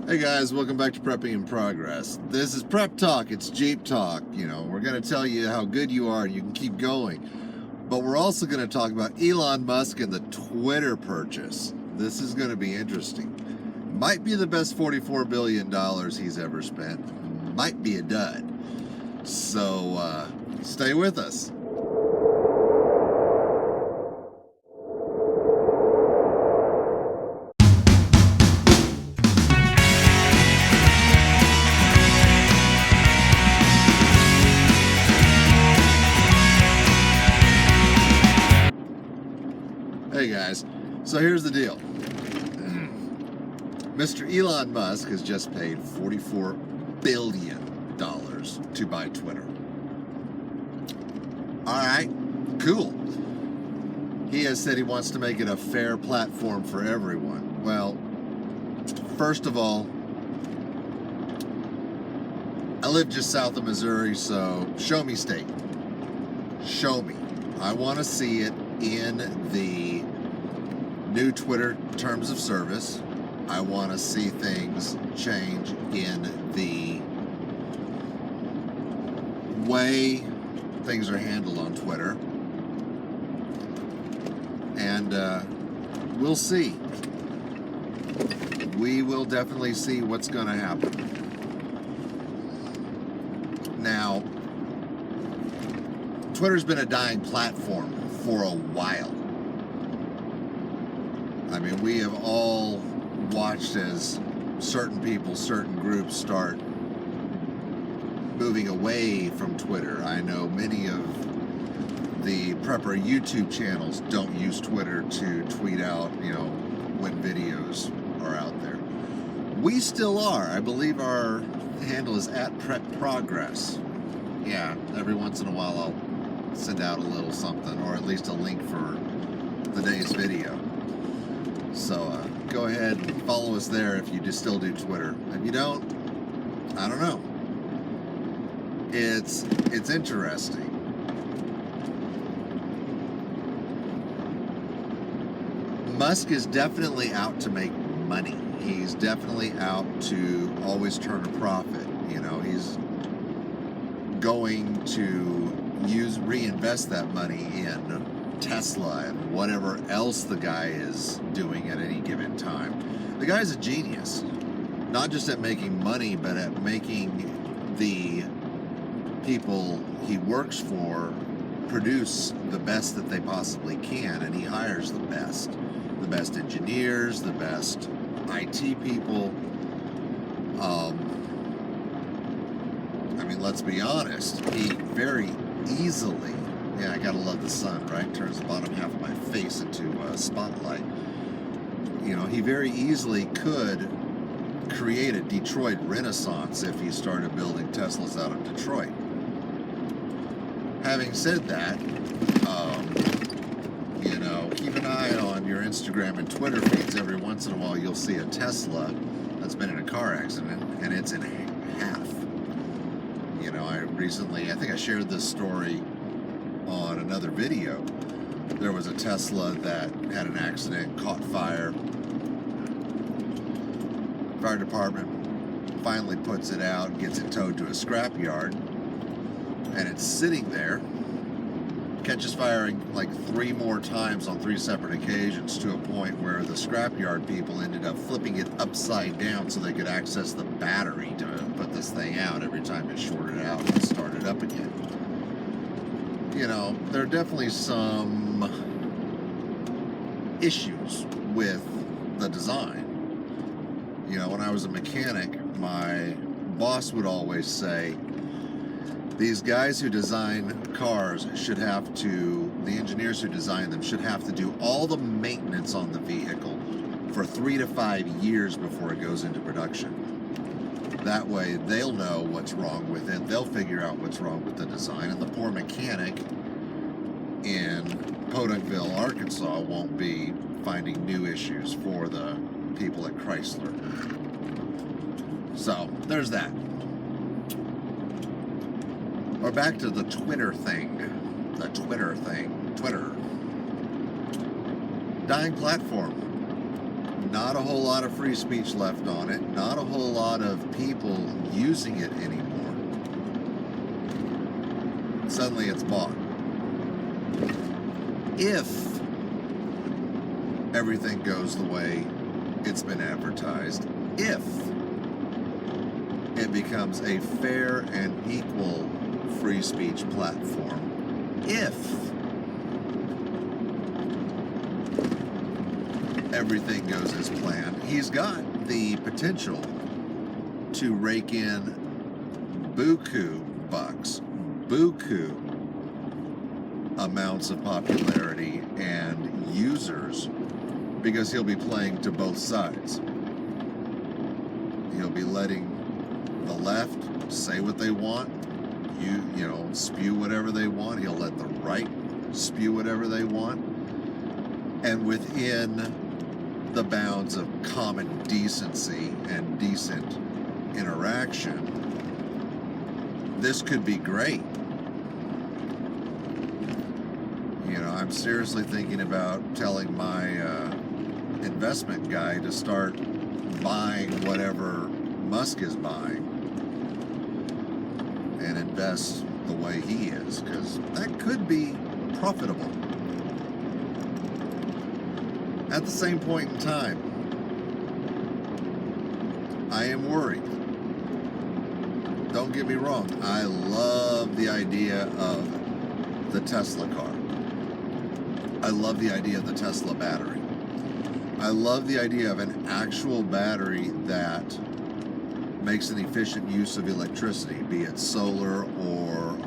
Hey guys, welcome back to Prepping in Progress. This is Prep Talk, it's Jeep Talk. We're going to tell you how good you are and you can keep going. But we're also going to talk about Elon Musk and the Twitter purchase. This is going to be interesting. Might be the best $44 billion he's ever spent. Might be a dud. So stay with us. Hey guys, so here's the deal. Mr. Elon Musk has just paid $44 billion to buy Twitter. Alright, cool. He has said he wants to make it a fair platform for everyone. Well, first of all, I live just south of Missouri, so show me state. Show me. I want to see it in the new Twitter terms of service. I want to see things change in the way things are handled on Twitter. And we'll see. We will definitely see what's going to happen. Now, Twitter's been a dying platform for a while. I mean, we have all watched as certain people, certain groups start moving away from Twitter. I know many of the prepper YouTube channels don't use Twitter to tweet out, when videos are out there. We still are. I believe our handle is @PrepProgress. Yeah, every once in a while I'll send out a little something, or at least a link for the day's video. So go ahead and follow us there if you just still do Twitter. If you don't, I don't know. It's interesting. Musk is definitely out to make money. He's definitely out to always turn a profit. He's going to reinvest that money in Tesla and whatever else the guy is doing at any given time. The guy's a genius, not just at making money, but at making the people he works for produce the best that they possibly can, and he hires the best engineers, the best IT people. Let's be honest, he very easily, I gotta love the sun, right? Turns the bottom half of my face into a spotlight. He very easily could create a Detroit Renaissance if he started building Teslas out of Detroit. Having said that, keep an eye on your Instagram and Twitter feeds. Every once in a while you'll see a Tesla that's been in a car accident, and it's in half. I think I shared this story on another video. There was a Tesla that had an accident, caught fire. Fire department finally puts it out, gets it towed to a scrapyard, and it's sitting there, catches fire like 3 more times on 3 separate occasions, to a point where the scrapyard people ended up flipping it upside down so they could access the battery to put this thing out every time it shorted out and started up again. There are definitely some issues with the design. When I was a mechanic, my boss would always say, these guys who design cars the engineers who design them should have to do all the maintenance on the vehicle for 3 to 5 years before it goes into production. That way they'll know what's wrong with it, they'll figure out what's wrong with the design, and the poor mechanic in Podunkville, Arkansas won't be finding new issues for the people at Chrysler. So, there's that. Or back to the Twitter thing. Twitter. Dying platform. not a whole lot of free speech left on it, not a whole lot of people using it anymore. Suddenly it's bought. If everything goes the way it's been advertised, if it becomes a fair and equal free speech platform, if everything goes as planned, he's got the potential to rake in buku bucks, buku amounts of popularity and users, because he'll be playing to both sides. He'll be letting the left say what they want, you know, spew whatever they want. He'll let the right spew whatever they want. And within the bounds of common decency and decent interaction, this could be great. You know, I'm seriously thinking about telling my investment guy to start buying whatever Musk is buying and invest the way he is, because that could be profitable. At the same point in time, I am worried. Don't get me wrong, I love the idea of the Tesla car. I love the idea of the Tesla battery. I love the idea of an actual battery that makes an efficient use of electricity, be it solar or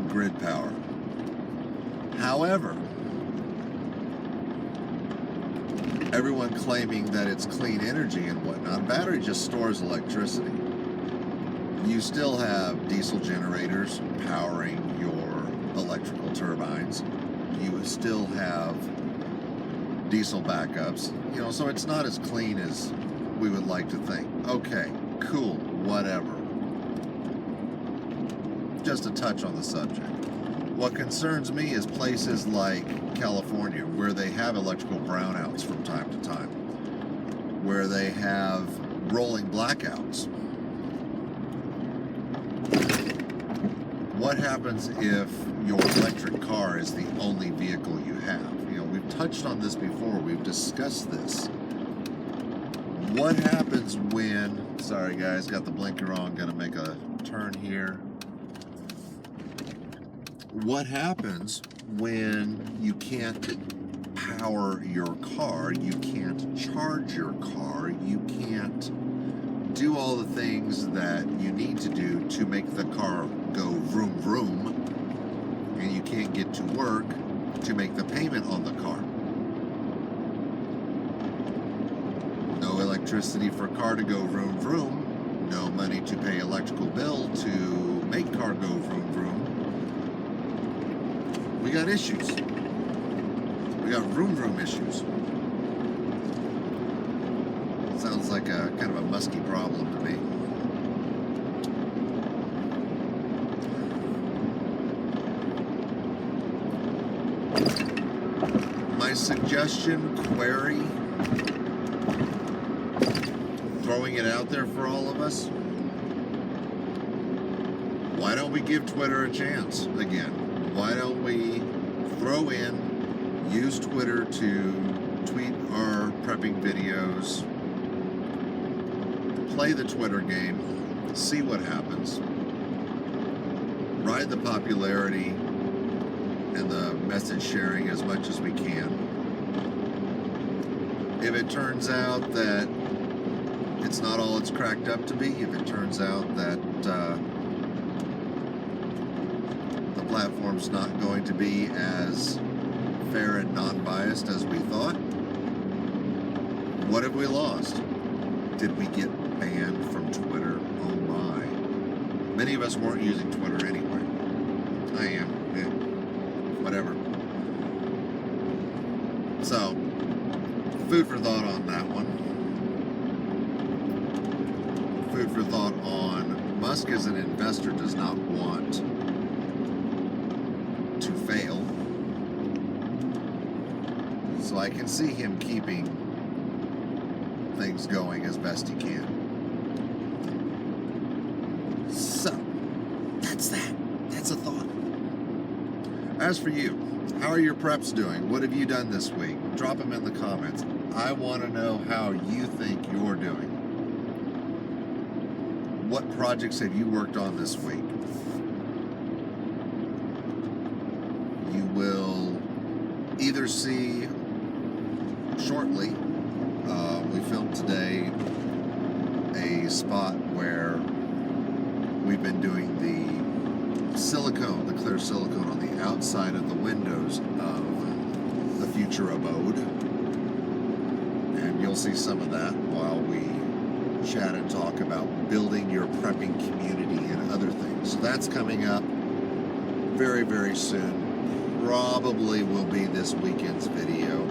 grid power. However, everyone claiming that it's clean energy and whatnot, a battery just stores electricity. You still have diesel generators powering your electrical turbines. You still have diesel backups, you know, so it's not as clean as we would like to think. Okay, cool, whatever. Just a touch on the subject. What concerns me is places like California, where they have electrical brownouts from time to time, where they have rolling blackouts. What happens if your electric car is the only vehicle you have? You know, we've touched on this before, we've discussed this. What happens when, sorry guys, got the blinker on, gonna make a turn here. What happens when you can't power your car, you can't charge your car, you can't do all the things that you need to do to make the car go vroom vroom, and you can't get to work to make the payment on the car? No electricity for car to go vroom vroom, no money to pay electrical bill to make car go vroom vroom. We got issues. We got vroom vroom issues. Sounds like a kind of a musky problem to me. My suggestion, query, throwing it out there for all of us. Why don't we give Twitter a chance again? Why don't we throw in, use Twitter to tweet our prepping videos, play the Twitter game, see what happens, ride the popularity and the message sharing as much as we can. If it turns out that it's not all it's cracked up to be, if it turns out that the platform's not going to be as fair and non-biased as we thought, what have we lost? Did we get banned from Twitter? Oh my. Many of us weren't using Twitter anyway. I am. Yeah. Whatever. So, food for thought on that one. Food for thought on Musk as an investor does not want to fail. So I can see him keeping things going as best he can. So, that's that. That's a thought. As for you, how are your preps doing? What have you done this week? Drop them in the comments. I want to know how you think you're doing. What projects have you worked on this week? You will either see shortly, we filmed today a spot where we've been doing the silicone, the clear silicone on the outside of the windows of the future abode. And you'll see some of that while we chat and talk about building your prepping community and other things. So that's coming up very, very soon. Probably will be this weekend's video.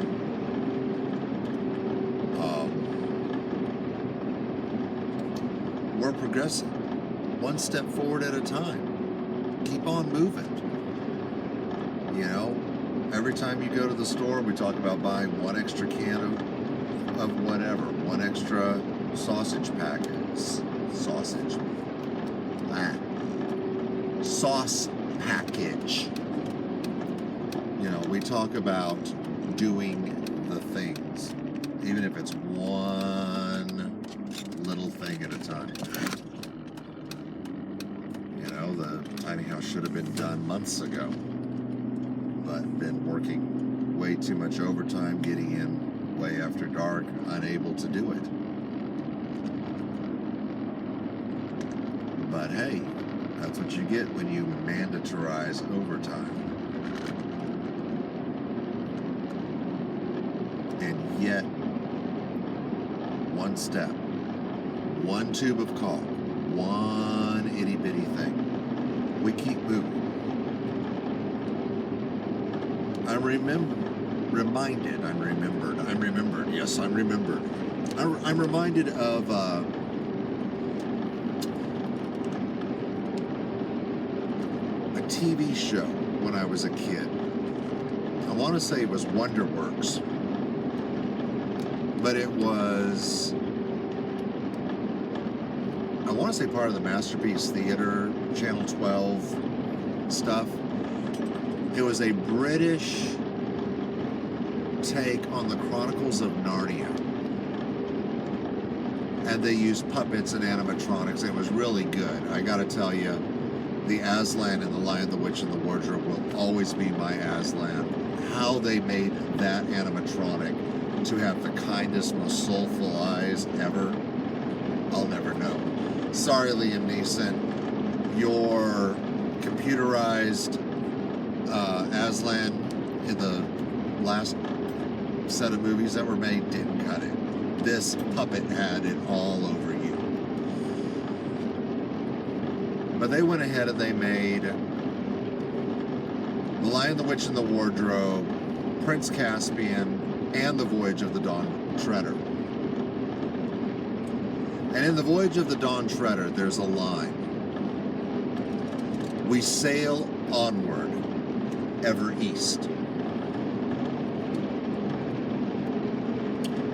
We're progressing one step forward at a time. Keep on moving. You know, every time you go to the store, we talk about buying one extra can of whatever, one extra sausage packet. Sausage. Sauce package. You know, we talk about doing the things, even if it's one little thing at a time. You know, the tiny house should have been done months ago, but been working way too much overtime, getting in way after dark, unable to do it. But hey, that's what you get when you mandatorise overtime. And yet, one step, one tube of caulk, one itty bitty thing, we keep moving. I'm remembered. Yes, I'm remembered. I'm reminded of a TV show when I was a kid. I want to say it was Wonderworks, but it was, I want to say, part of the Masterpiece Theater, Channel 12 stuff. It was a British take on the Chronicles of Narnia. And they used puppets and animatronics. It was really good. I gotta tell you, the Aslan and the Lion, the Witch, and the Wardrobe will always be my Aslan. How they made that animatronic to have the kindest, most soulful eyes ever, I'll never know. Sorry, Liam Neeson, your computerized Aslan in the last set of movies that were made didn't cut it. This puppet had it all over you. But they went ahead and they made The Lion, the Witch, and the Wardrobe, Prince Caspian, and The Voyage of the Dawn Treader. And in The Voyage of the Dawn Treader, there's a line. We sail onward, ever east.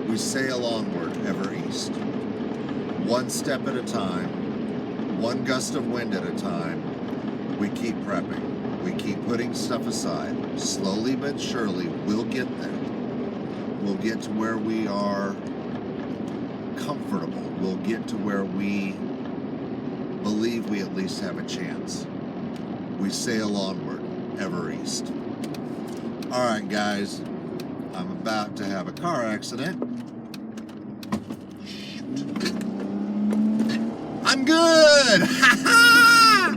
We sail onward, ever east. One step at a time, one gust of wind at a time, we keep prepping. We keep putting stuff aside. Slowly but surely, we'll get there. We'll get to where we are comfortable. We'll get to where we believe we at least have a chance. We sail onward, ever east. All right, guys. I'm about to have a car accident. Shoot. I'm good! Ha ha!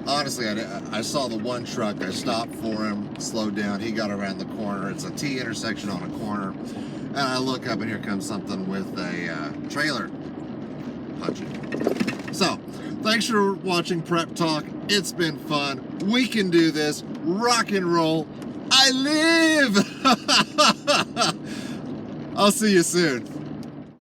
Honestly, I saw the one truck. I stopped for him, slowed down. He got around the corner. It's a T intersection on a corner. And I look up and here comes something with a trailer punching. So, thanks for watching Prep Talk. It's been fun. We can do this. Rock and roll. I live! I'll see you soon.